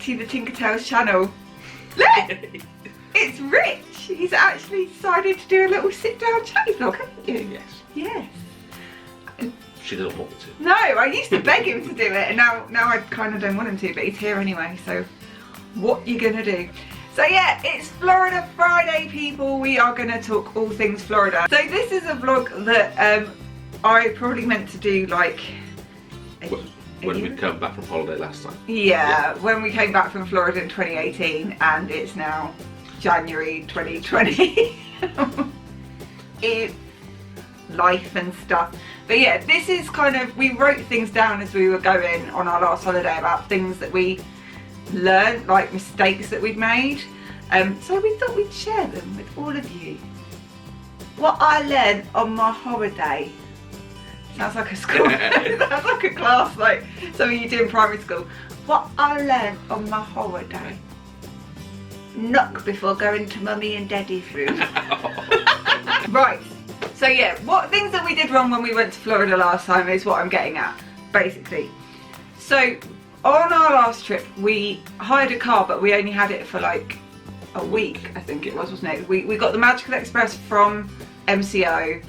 to the Tinkertails channel. Look! It's Rich! He's actually decided to do a little sit-down chatty vlog, haven't you? Yes. Yes. She doesn't want me to. No, I used to beg him to do it, and now I kind of don't want him to, but he's here anyway, so what you gonna do? So yeah, it's Florida Friday, people. We are gonna talk all things Florida. So this is a vlog that I probably meant to do like when we come back from holiday last time. Yeah, when we came back from Florida in 2018, and it's now January 2020. It's life and stuff. But yeah, this is kind of, we wrote things down as we were going on our last holiday about things that we learned, like mistakes that we'd made. So we thought we'd share them with all of you. What I learned on my holiday. Sounds like a school, sounds like a class, like something you do in primary school. What I learned on my holiday. Knock before going to mummy and daddy's room. Right, so yeah, what things that we did wrong when we went to Florida last time is what I'm getting at, basically. So on our last trip, we hired a car, but we only had it for like a week, I think it was, wasn't it? We got the Magical Express from MCO,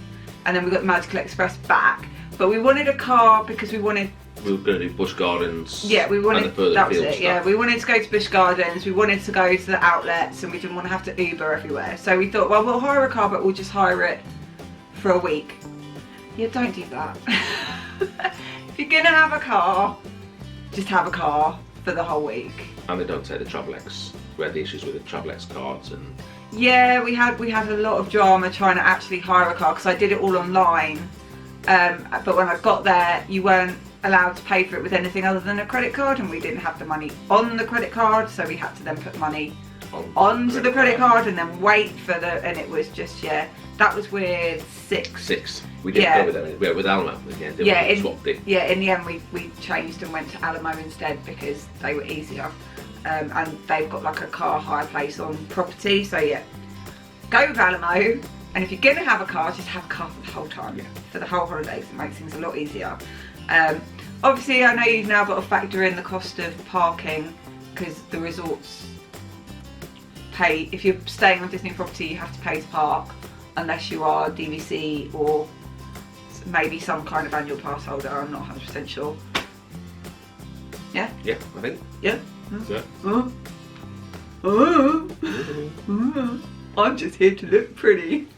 and then we got the Magical Express back. But we wanted a car because we were going to do Busch Gardens. Yeah, we wanted, and the that was it, stuff. yeah. We wanted to go to Busch Gardens, we wanted to go to the outlets, and we didn't want to have to Uber everywhere. So we thought, well, we'll hire a car, but we'll just hire it for a week. Yeah, don't do that. If you're going to have a car, just have a car for the whole week. And they don't take the Travel-X. We had the issues with the Travel-X cards and... Yeah, we had a lot of drama trying to actually hire a car because I did it all online. But when I got there, you weren't allowed to pay for it with anything other than a credit card, and we didn't have the money on the credit card, so we had to then put money onto the credit card and then wait for the, and it was just, yeah, that was with Six. We didn't go with them, we went with Alamo again, we? Swapped it. Yeah, in the end we changed and went to Alamo instead because they were easier. And they've got like a car hire place on property, so yeah, go with Alamo. And if you're going to have a car, just have a car for the whole time, for the whole holidays. It makes things a lot easier. Obviously, I know you've now got to factor in the cost of parking because the resorts pay. If you're staying on Disney property, you have to pay to park unless you are DVC or maybe some kind of annual pass holder. I'm not 100% sure. Yeah? Yeah, I think. Yeah? Yeah. I'm just here to look pretty.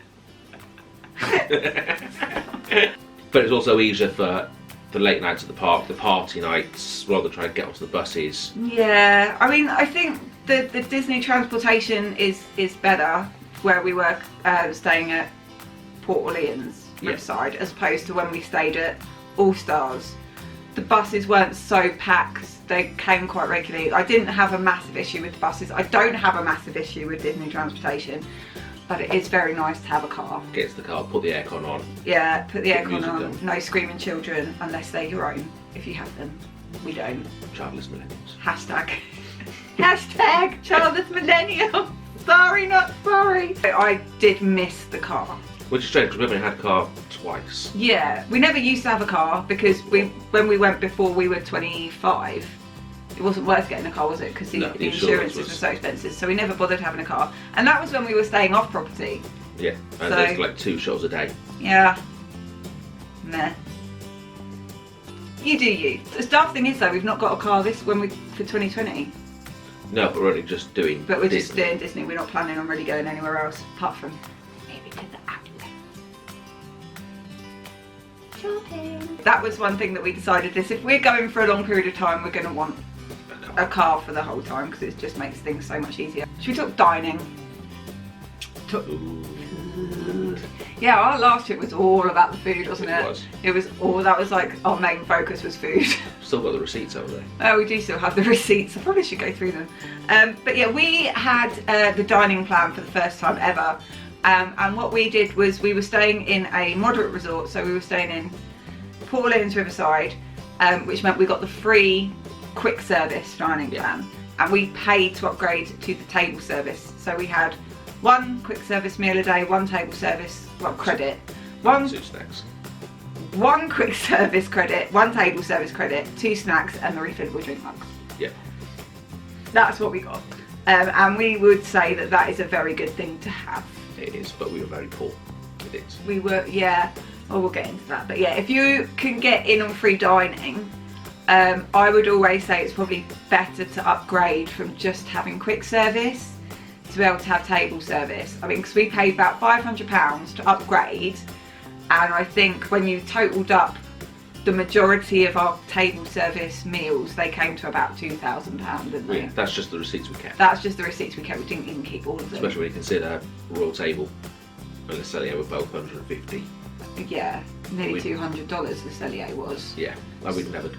But it's also easier for the late nights at the park, the party nights, rather than trying to get onto the buses. Yeah, I mean, I think the Disney transportation is better where we were staying at Port Orleans Riverside as opposed to when we stayed at All Stars. The buses weren't so packed, they came quite regularly. I didn't have a massive issue with the buses. I don't have a massive issue with Disney transportation, but it is very nice to have a car. Get to the car, put the aircon on. Yeah, put the aircon on. Down. No screaming children unless they're your own, if you have them. We don't. Childless millennials. Hashtag. Hashtag childless millennial. Sorry, not sorry. I did miss the car. Which is strange because we've only had a car twice. Yeah, we never used to have a car because when we went before we were 25, it wasn't worth getting a car, was it? Because the insurances were so expensive, so we never bothered having a car. And that was when we were staying off property. Yeah, and there's like 2 shows a day. Yeah. Meh. You do you. The daft thing is though, we've not got a car for 2020. No, but we're only just doing But we're Disney. just doing Disney. We're not planning on really going anywhere else apart from maybe to the outlet. Shopping. That was one thing that we decided this. If we're going for a long period of time, we're going to want a car for the whole time because it just makes things so much easier. Should we talk dining? Food. Yeah, our last trip was all about the food, wasn't it? It was. It was all, that was like our main focus was food. Still got the receipts over there. Oh, we do still have the receipts. I probably should go through them. But yeah, we had the dining plan for the first time ever. And what we did was we were staying in a moderate resort. So we were staying in Port Orleans Riverside, which meant we got the free quick service dining plan. And we paid to upgrade to the table service. So we had 1 quick service meal a day, 1 table service, credit. 2 snacks. 1 quick service credit, 1 table service credit, 2 snacks and the refillable drink mugs. Yeah. That's what we got. And we would say that that is a very good thing to have. It is, but we were very poor with it. We were, yeah. Well, we'll get into that. But yeah, if you can get in on free dining, I would always say it's probably better to upgrade from just having quick service to be able to have table service. I mean, because we paid about £500 to upgrade, and I think when you totaled up the majority of our table service meals, they came to about £2,000, didn't they? Yeah, that's just the receipts we kept. That's just the receipts we kept. We didn't even keep all of them. Especially when you consider Royal Table and the Cellier were both 150. Yeah, nearly $200 the Cellier was. Yeah, and we'd never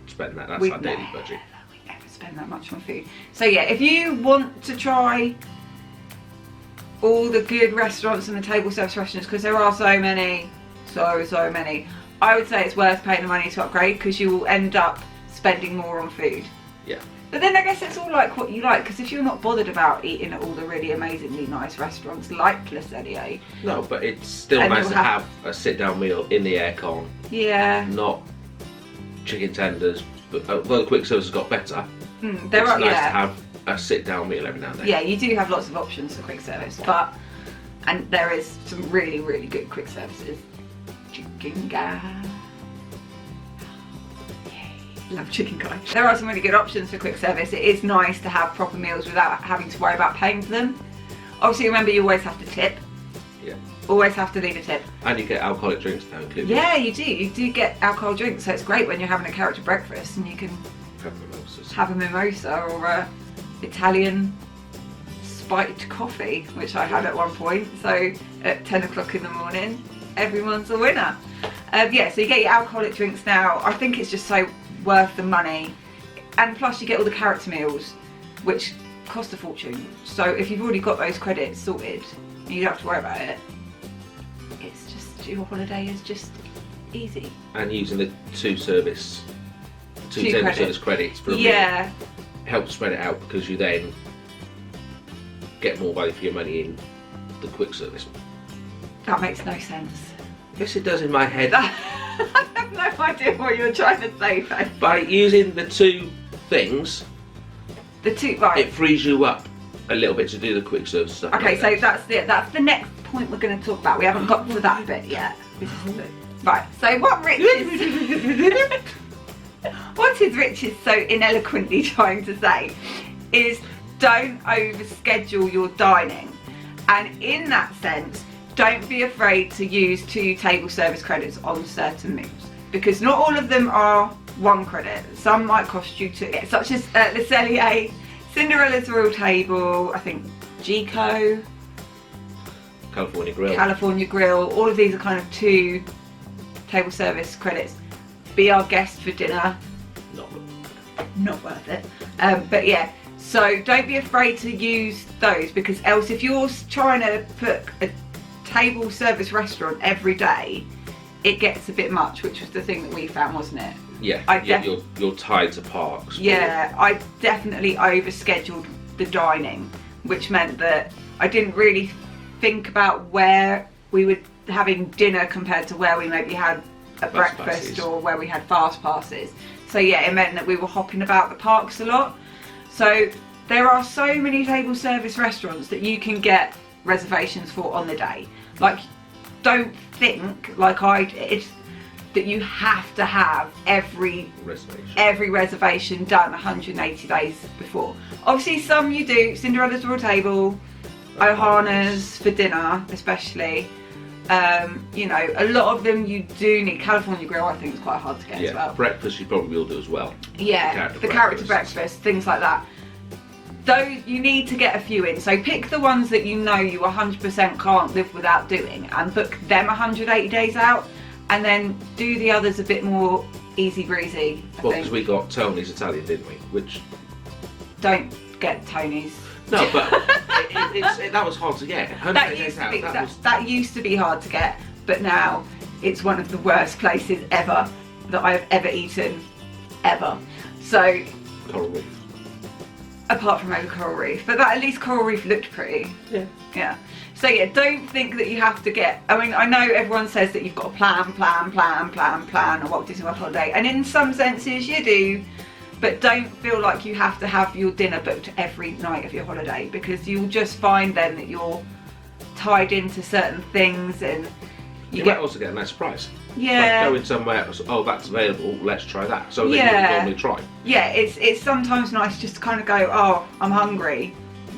spend that. That's We'd our daily never- budget. We never spend that much on food. So yeah, if you want to try all the good restaurants and the table service restaurants, because there are so many, so many, I would say it's worth paying the money to upgrade, because you will end up spending more on food. Yeah. But then I guess it's all like what you like, because if you're not bothered about eating at all the really amazingly nice restaurants like Le Cellier, No, but it's still And nice you'll to have a sit-down meal in the aircon, yeah, not chicken tenders. But although the quick service has got better, there it's are nice to yeah, have a sit-down meal every now and then. yeah, you do have lots of options for quick service, and there is some really good quick services. Chicken guy. Love chicken guy. There are some really good options for quick service. It is nice to have proper meals without having to worry about paying for them. Obviously, remember, you always have to tip. Yeah. Always have to leave a tip. And you get alcoholic drinks now included. Yeah, you do. You do get alcohol drinks, so it's great when you're having a character breakfast and you can Have mimosas. have a mimosa or a Italian spiked coffee, which I had at one point. So at 10 o'clock in the morning, everyone's a winner. Yeah, so you get your alcoholic drinks now. I think it's just so worth the money, and plus you get all the character meals, which cost a fortune. So if you've already got those credits sorted, you don't have to worry about it. It's just, your holiday is just easy. And using the two table credits. service credits for a meal Yeah, helps spread it out, because you then get more value for your money in the quick service. that makes no sense. Yes, it does in my head. I have no idea what you're trying to say, though. By using the two things, The two, right. it frees you up a little bit to do the quick service stuff. Okay, like so that's the next point we're going to talk about. We haven't got to that bit yet. Right, so what Rich is... what is Rich is so ineloquently trying to say is don't overschedule your dining. And in that sense, don't be afraid to use 2 table service credits on certain meals, because not all of them are 1 credit. Some might cost you 2, such as Le Cellier, Cinderella's Royal Table, I think Gico, California Grill, all of these are kind of 2 table service credits. Be our guest for dinner. Not worth it. But yeah, so don't be afraid to use those, because else if you're trying to put a table service restaurant every day, it gets a bit much, which was the thing that we found, wasn't it? Yeah, you're tied to parks. Yeah, I definitely overscheduled the dining, which meant that I didn't really think about where we were having dinner compared to where we maybe had a breakfast passes. or where we had fast passes. So yeah, it meant that we were hopping about the parks a lot. So there are so many table service restaurants that you can get reservations for on the day. Like, don't think, like I did, that you have to have every reservation done 180 days before. Obviously some you do, Cinderella's Royal Table, Ohana's for dinner especially. You know, a lot of them you do need. California Grill I think is quite hard to get as well. Breakfast you probably will do as well. Yeah, the character breakfast, things like that. Those, you need to get a few in. So pick the ones that you know you 100% can't live without doing and book them 180 days out, and then do the others a bit more easy breezy. Well, because we got Tony's Italian, didn't we? Which... Don't get Tony's. No, but that was hard to get. That used to be hard to get, but now it's one of the worst places ever that I have ever eaten, ever. So Coral Reef. Apart from maybe Coral Reef, but that at least Coral Reef looked pretty. Yeah. So yeah, don't think that you have to get. I mean, I know everyone says that you've got to plan a Walt Disney World holiday, and in some senses you do. but don't feel like you have to have your dinner booked every night of your holiday, because you'll just find then that you're tied into certain things, and you might also get a nice surprise. Yeah. Like going somewhere, oh, that's available, let's try that. So that you would normally try. Yeah, it's sometimes nice just to kind of go, oh, I'm hungry.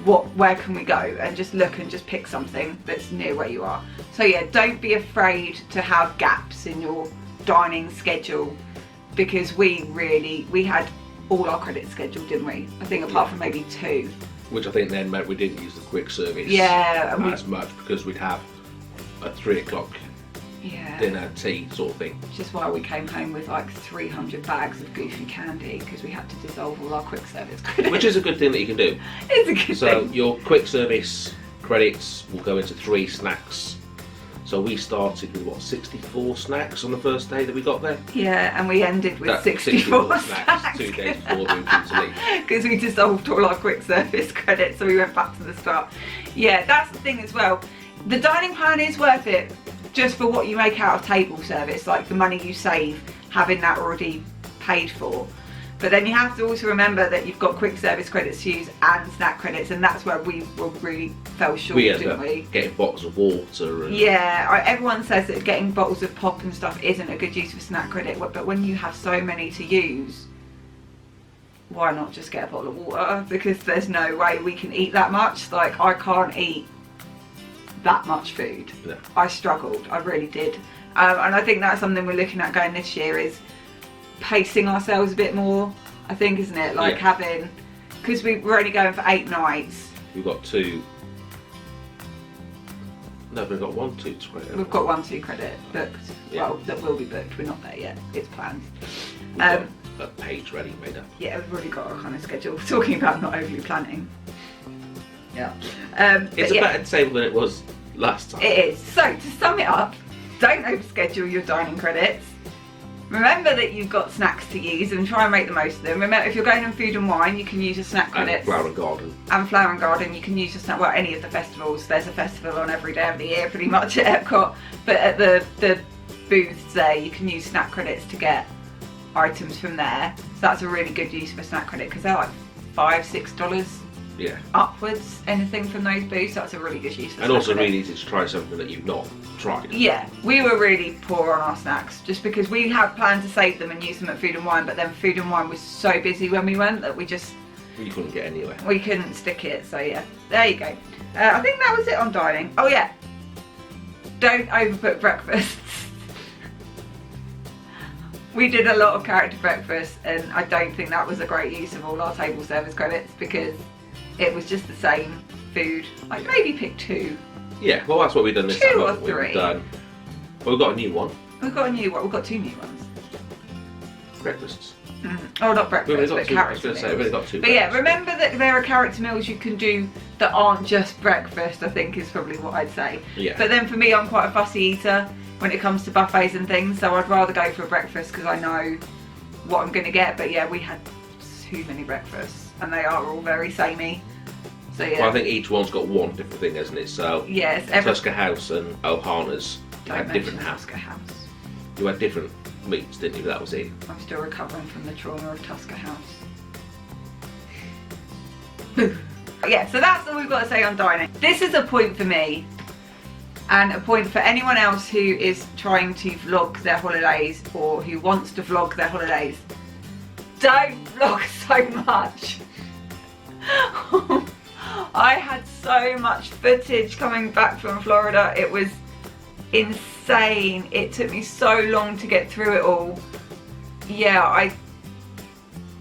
Where can we go? And just look and just pick something that's near where you are. So yeah, don't be afraid to have gaps in your dining schedule, because we had all our credits scheduled, didn't we? I think apart from maybe 2. Which I think then meant we didn't use the quick service as much, because we'd have a 3 o'clock dinner, tea sort of thing. Which is why we came home with like 300 bags of goofy candy, because we had to dissolve all our quick service credits. Which is a good thing that you can do. It's a good thing. So your quick service credits will go into 3 snacks. So we started with what, 64 snacks on the first day that we got there? Yeah, and we ended with 64 snacks 2 days before we were due to leave. Because we dissolved all our quick service credits, so we went back to the start. Yeah, that's the thing as well. The dining plan is worth it just for what you make out of table service, like the money you save having that already paid for. But then you have to also remember that you've got quick service credits to use and snack credits, and that's where we really fell short, didn't we? Getting bottles of water. And yeah, everyone says that getting bottles of pop and stuff isn't a good use for snack credit, but when you have so many to use, why not just get a bottle of water? Because there's no way we can eat that much. Like, I can't eat that much food. No. I struggled, I really did. And I think that's something we're looking at going this year, is pacing ourselves a bit more, I think, isn't it? Like having, because we're only going for 8 nights. We've got 2. No, we've got 1 2 credit. We've got 1 2 credit booked. Yeah. Well, that will be booked. We're not there yet. It's planned. We've got a page ready, made up. Yeah, we've already got our kind of schedule. We're talking about not overly planning. Yeah. It's a better table than it was last time. It is. So to sum it up, don't overschedule your dining credits. Remember that you've got snacks to use and try and make the most of them. Remember, if you're going on Food and Wine, you can use your snack credits. And Flower and Garden. And Flower and Garden, you can use your snack, well, any of the festivals. There's a festival on every day of the year, pretty much, at Epcot. But at the booths there, you can use snack credits to get items from there. So that's a really good use for snack credit, because they're like $5, $6 upwards, anything from those booths. That's a really good use for snack and also credit. really easy to try something that you've not tried. Yeah, we were really poor on our snacks, just because we had planned to save them and use them at Food and Wine, but then Food and Wine was so busy when we went that we couldn't get anywhere. We couldn't stick it, so yeah, there you go. I think that was it on dining. Oh yeah, don't overbook breakfasts. We did a lot of character breakfast, and I don't think that was a great use of all our table service credits, because it was just the same food. Like, maybe pick 2. Yeah, well, that's what we've done this time. 2 or haven't we? 3. We've done. Well, we've got a new one. We've got a new one. We've got 2 new ones. Breakfasts. Oh, not breakfast, but character I was going to say, meals. we've only got 2. But yeah, remember that there are character meals you can do that aren't just breakfast, I think is probably what I'd say. Yeah. But then for me, I'm quite a fussy eater when it comes to buffets and things, so I'd rather go for a breakfast because I know what I'm going to get. But yeah, we had too many breakfasts, and they are all very samey. So yeah. Well, I think each one's got one different thing, hasn't it? So yes, Tusker House and Ohana's had different Tusker House. You had different meats, didn't you? That was it. I'm still recovering from the trauma of Tusker House. Yeah, so that's all we've got to say on dining. This is a point for me, and a point for anyone else who is trying to vlog their holidays or who wants to vlog their holidays. Don't vlog so much. I had so much footage coming back from Florida. It was insane. It took me so long to get through it all. Yeah,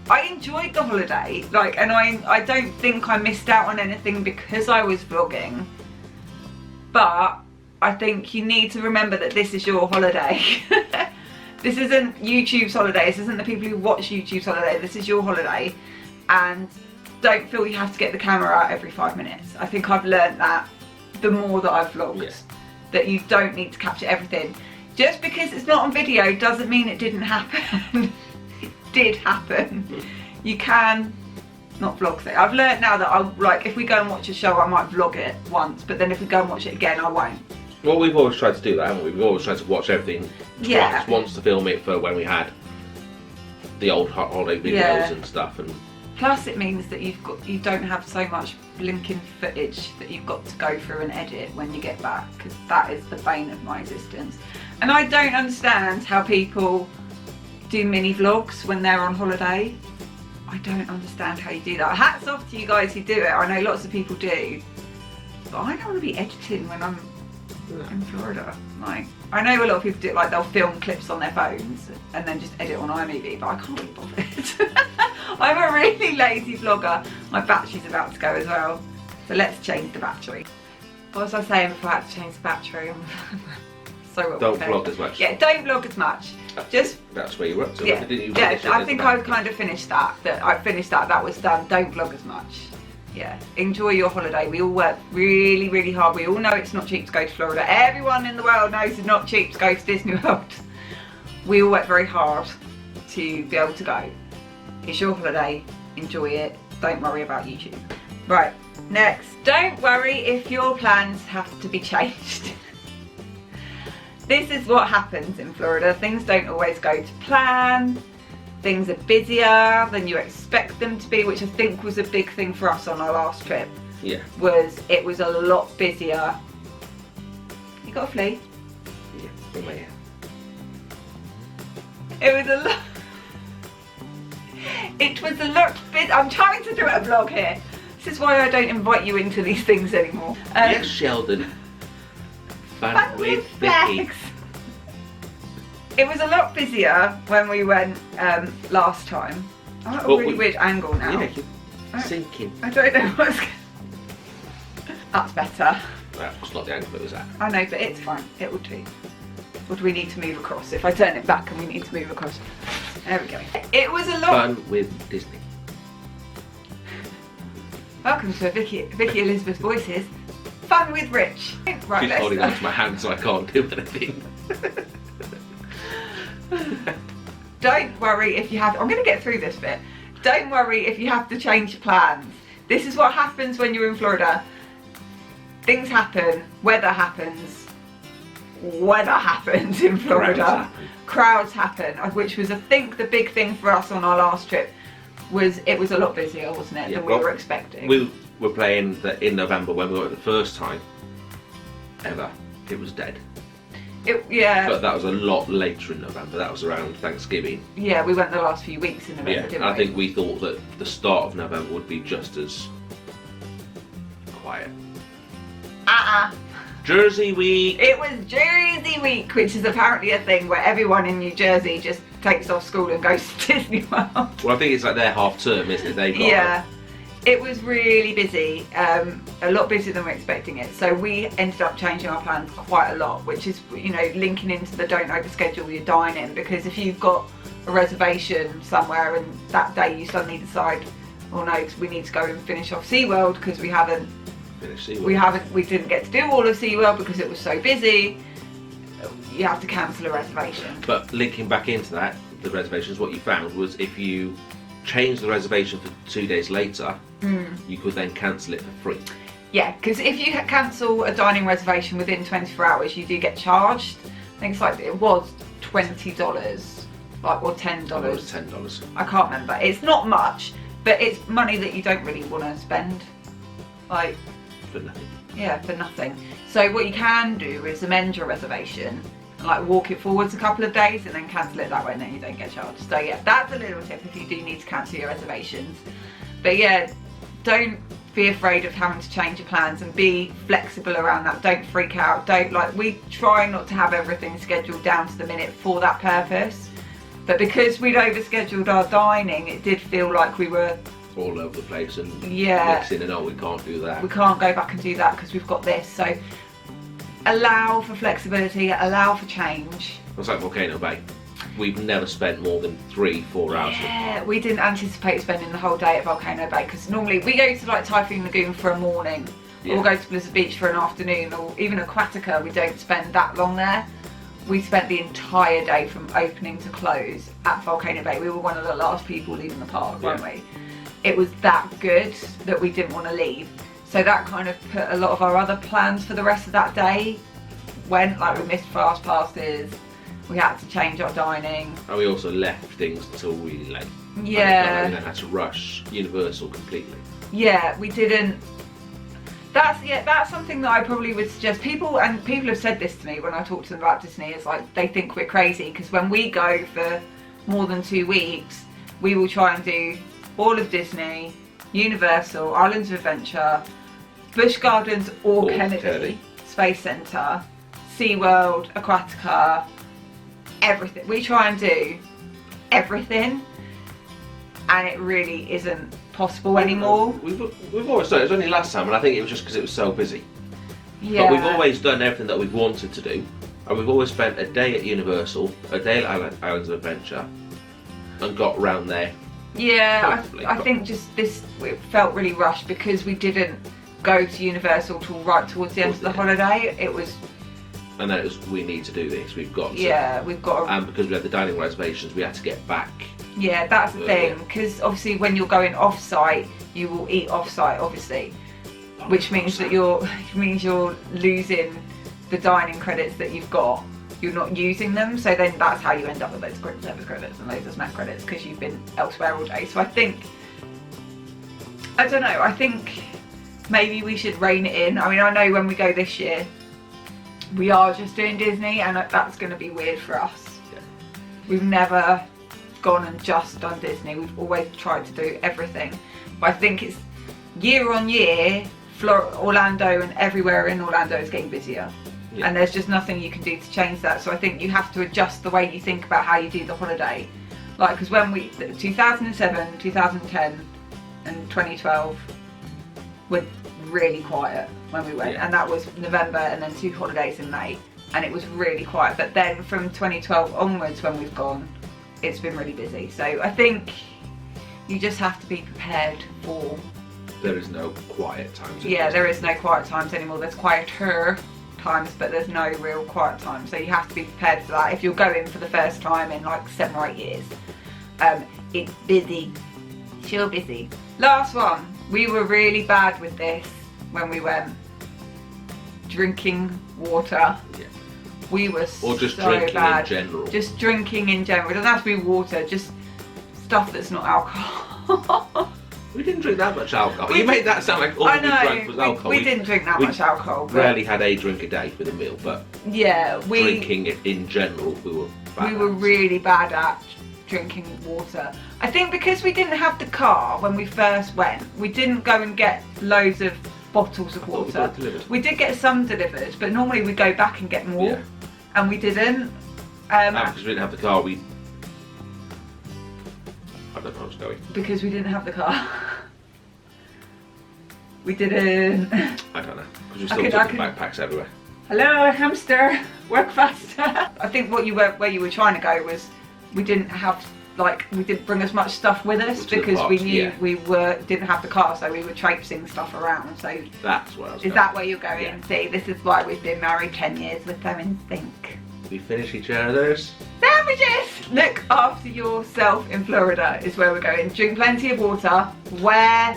I enjoyed the holiday, like, and I don't think I missed out on anything because I was vlogging. But I think you need to remember that this is your holiday. This isn't YouTube's holiday. This isn't the people who watch YouTube's holiday. This is your holiday, and don't feel you have to get the camera out every 5 minutes. I think I've learned that the more that I've vlogged. Yes. That you don't need to capture everything. Just because it's not on video doesn't mean it didn't happen. It did happen. You can not vlog things. I've learned now that like if we go and watch a show, I might vlog it once, but then if we go and watch it again, I won't. Well, we've always tried to do that, haven't we? We've always tried to watch everything twice. Yeah. Once to film it for when we had the old holiday videos Yeah. and stuff. And plus it means that you don't have so much blinking footage that you've got to go through and edit when you get back, because that is the bane of my existence. And I don't understand how people do mini vlogs when they're on holiday. I don't understand how you do that. Hats off to you guys who do it. I know lots of people do, but I don't want to be editing when I'm in Florida. Like, I know a lot of people do it, like they'll film clips on their phones and then just edit on iMovie, but I can't be bothered. I'm a really lazy vlogger. My battery's about to go as well, so let's change the battery. What was I saying before I had to change the battery? So well don't prepared. vlog as much. Yeah, don't vlog as much. Just That's where you were up to. yeah, Didn't you yeah. finish it I as think well? I've kind of finished that. That was done. Don't vlog as much. Yeah, enjoy your holiday. We all work really, really hard. We all know it's not cheap to go to Florida. Everyone in the world knows it's not cheap to go to Disney World. We all work very hard to be able to go. It's your holiday. Enjoy it. Don't worry about YouTube. Right, next. Don't worry if your plans have to be changed. This is what happens in Florida. Things don't always go to plan. Things are busier than you expect them to be, which I think was a big thing for us on our last trip. Yeah. It was a lot busier. You got a flea? Yeah. Bring my hair. It was a lot. It was a lot busy. I'm trying to do a vlog here. This is why I don't invite you into these things anymore. Yes, Sheldon. Fun with Vicky. bags. It was a lot busier when we went last time. I'm at a really weird angle now. Yeah, you're sinking. I don't know what's. That's better. That's not the angle it was at. I know, but it's fine. It will do. Or do we need to move across? If I turn it back and we need to move across. There we go. It was a lot. Fun with Disney. Welcome to Vicky Elizabeth Voices. Fun with Rich. Right, She's let's holding onto my hand so I can't do anything. Don't worry if you have. I'm going to get through this bit. Don't worry if you have to change your plans. This is what happens when you're in Florida. Things happen. Weather happens. Weather happens in Florida. Crowds happen, which was, I think, the big thing for us on our last trip. It was a lot busier, wasn't it, than we were expecting. We were playing in November when we went the first time ever. It was dead. Yeah. But that was a lot later in November. That was around Thanksgiving. Yeah, we went the last few weeks in November, didn't we? I think we thought that the start of November would be just as quiet. Jersey week. It was Jersey week, which is apparently a thing where everyone in New Jersey just takes off school and goes to Disney World. Well, I think it's like their half term, isn't it? They've got Yeah. It was really busy, a lot busier than we were expecting it. So we ended up changing our plans quite a lot, which is, you know, linking into the don't overschedule your dining, because if you've got a reservation somewhere and that day you suddenly decide, oh no, we need to go and finish off SeaWorld because we didn't get to do all of SeaWorld because it was so busy, you have to cancel a reservation. But linking back into that, the reservations, what you found was if you change the reservation for 2 days later, you could then cancel it for free. Yeah, because if you cancel a dining reservation within 24 hours, you do get charged. I think it's like, it was $20, like, or $10. It was $10. I can't remember. It's not much, but it's money that you don't really want to spend. Like, For nothing. yeah, for nothing. So what you can do is amend your reservation and like walk it forwards a couple of days and then cancel it that way, and then you don't get charged. So yeah, that's a little tip if you do need to cancel your reservations. But yeah, don't be afraid of having to change your plans and be flexible around that. Don't freak out. We try not to have everything scheduled down to the minute for that purpose. But because we'd overscheduled our dining, it did feel like we were all over the place and yeah, mixing and we can't do that. We can't go back and do that because we've got this. So allow for flexibility, allow for change. It's like Volcano Bay. We've never spent more than 3-4 hours. Yeah, we didn't anticipate spending the whole day at Volcano Bay because normally we go to like Typhoon Lagoon for a morning, or we'll go to Blizzard Beach for an afternoon, or even Aquatica. We don't spend that long there. We spent the entire day from opening to close at Volcano Bay. We were one of the last people leaving the park, weren't we? It was that good that we didn't want to leave. So that kind of put a lot of our other plans for the rest of that day went, like we missed fast passes, we had to change our dining. And we also left things until really late. Yeah. And then had to rush Universal completely. Yeah, we didn't. That's something that I probably would suggest. People have said this to me when I talk to them about Disney. It's like they think we're crazy because when we go for more than 2 weeks, we will try and do all of Disney, Universal, Islands of Adventure, Busch Gardens or Kennedy Space Centre, SeaWorld, Aquatica, everything. We try and do everything, and it really isn't possible anymore. We've always done it. It was only last time, and I think it was just because it was so busy. Yeah. But we've always done everything that we've wanted to do, and we've always spent a day at Universal, a day at Islands of Adventure, and got round there. Yeah, I think just it felt really rushed because we didn't go to Universal till right towards the end of the holiday. It was. And then it was, we need to do this. We've got. Yeah, we've got. And because we had the dining reservations, we had to get back. Yeah, that's the thing. Because obviously, when you're going off-site, you will eat off-site, obviously, which means that you're losing the dining credits that you've got. You're not using them, so then that's how you end up with those quick service credits and loads of snack credits because you've been elsewhere all day. So I think, I don't know. I think maybe we should rein it in. I mean, I know when we go this year, we are just doing Disney, and that's going to be weird for us. Yeah. We've never gone and just done Disney. We've always tried to do everything, but I think it's year on year. Orlando and everywhere in Orlando is getting busier. Yeah. And there's just nothing you can do to change that. So I think you have to adjust the way you think about how you do the holiday. Like, because when 2007, 2010 and 2012 were really quiet when we went. Yeah. And that was November and then 2 holidays in May. And it was really quiet. But then from 2012 onwards when we've gone, it's been really busy. So I think you just have to be prepared for... There is no quiet times. Yeah, there is no quiet times anymore. There's quieter times, but there's no real quiet time, so you have to be prepared for that. If you're going for the first time in like 7 or 8 years, it's busy, sure busy. Last one, we were really bad with this when we went. Drinking water. Yeah. We were or just so drinking bad. in general. Just drinking in general. It doesn't have to be water, just stuff that's not alcohol. We didn't drink that much alcohol. You made that sound like all we drank was alcohol. We didn't drink that much alcohol. We rarely had a drink a day with a meal, but yeah, drinking it in general, we were bad. We were really bad at drinking water. I think because we didn't have the car when we first went, we didn't go and get loads of bottles of water. We did get some delivered, but normally we go back and get more, and we didn't. Because we didn't have the car, I don't know where I was going. Because we didn't have the car. We didn't. I don't know. Because we still took the backpacks everywhere. Hello, hamster. Work faster. I think where you were trying to go was we didn't bring as much stuff with us because we knew we didn't have the car, so we were traipsing stuff around. So that's where I was going. Is that where you're going? Yeah. See, this is why we've been married 10 years with them in sync. We finish each other's sandwiches. Look after yourself in Florida is where we're going. Drink plenty of water. Wear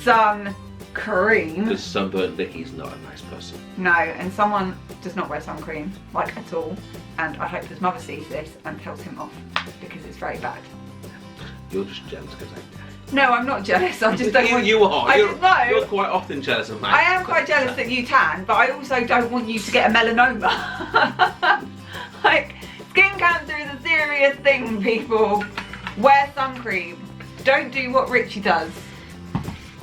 sun cream. Because sunburnt Vicky's not a nice person. No, and someone does not wear sun cream, like at all. And I hope his mother sees this and tells him off because it's very bad. You're just jealous because No, I'm not jealous. I just don't want you are. You're quite often jealous of me. I am quite jealous that you tan, but I also don't want you to get a melanoma. Like, skin cancer is a serious thing, people. Wear sun cream. Don't do what Richie does.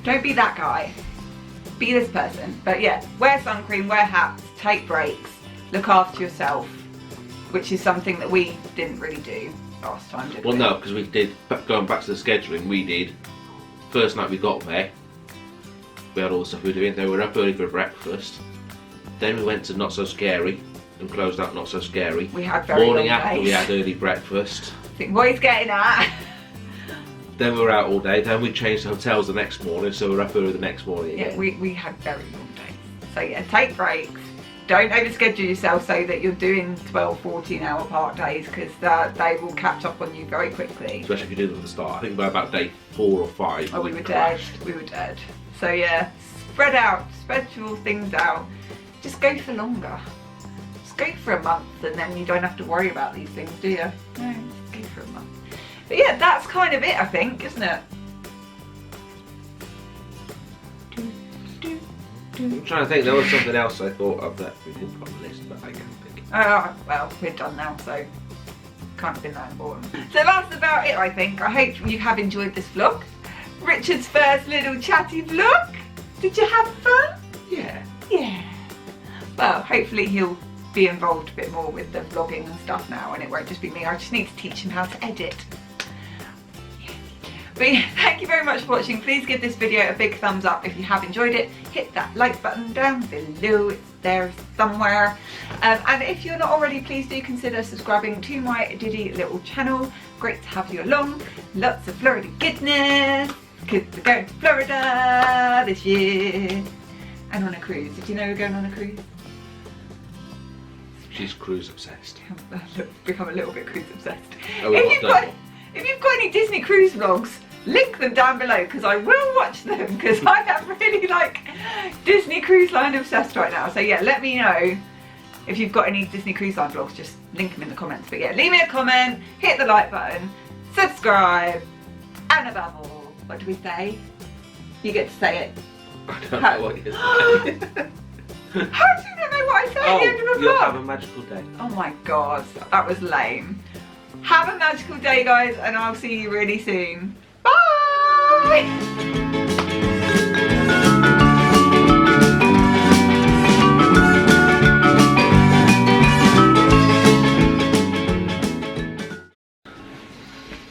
Don't be that guy. Be this person. But yeah, wear sun cream, wear hats, take breaks, look after yourself, which is something that we didn't really do last time, did we? Well, no, because we did, going back to the scheduling, we did, first night we got there, we had all the stuff we were doing, then we were up early for breakfast, then we went to Not So Scary, and closed out Not So Scary. We had very Morning long after days. we had early breakfast. I think what he's getting at. Then we were out all day, then we changed hotels the next morning, so we were up early the next morning again. Yeah, we had very long days. So yeah, take breaks. Don't overschedule yourself so that you're doing 12, 14-hour park days, because they will catch up on you very quickly. Especially if you do them at the start. I think by about day 4 or 5 we were dead. We were dead. So yeah, spread out, spread your things out. Just go for longer. Just just go for a month and then you don't have to worry about these things, do you? No, just go for a month. But yeah, that's kind of it, I think, isn't it? I'm trying to think, there was something else I thought of that we didn't put on the list, but I can't think. Oh, well, we're done now, so can't have been that important. So that's about it, I think. I hope you have enjoyed this vlog. Richard's first little chatty vlog. Did you have fun? Yeah. Yeah. Well, hopefully he'll be involved a bit more with the vlogging and stuff now, and it won't just be me. I just need to teach him how to edit. But yeah, thank you very much for watching. Please give this video a big thumbs up if you have enjoyed it. Hit that like button down below, it's there somewhere. And if you're not already, please do consider subscribing to my Diddy little channel. Great to have you along. Lots of Florida goodness. Kids are going to Florida this year. And on a cruise. Did you know we're going on a cruise? She's cruise obsessed. Become a little bit cruise obsessed. Oh, if you've got any Disney cruise vlogs, link them down below because I will watch them because I am really like Disney Cruise Line obsessed right now. So yeah, let me know if you've got any Disney Cruise Line vlogs, just link them in the comments. But yeah, leave me a comment, hit the like button, subscribe, and above all, what do we say? You get to say it. I don't know what you're saying. How do you not know what I say at the end of a you'll vlog? have a magical day. Oh my god, that was lame. Have a magical day, guys, and I'll see you really soon. Bye!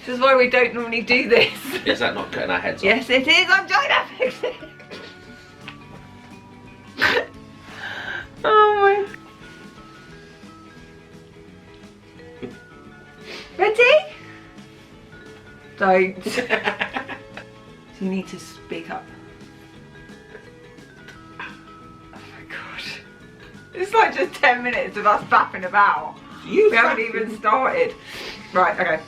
This is why we don't normally do this. Is that not cutting our heads off? Yes, it is. I'm trying to fix it. Oh my. Ready? Don't. So you need to speak up. Oh my god. It's like just 10 minutes of us faffing about. We haven't even started. Right, okay.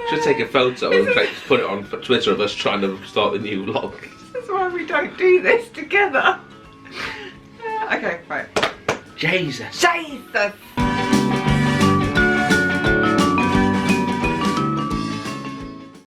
Should take a photo and put it on Twitter of us trying to start the new vlog. This is why we don't do this together. Okay, right. Jesus. Jesus!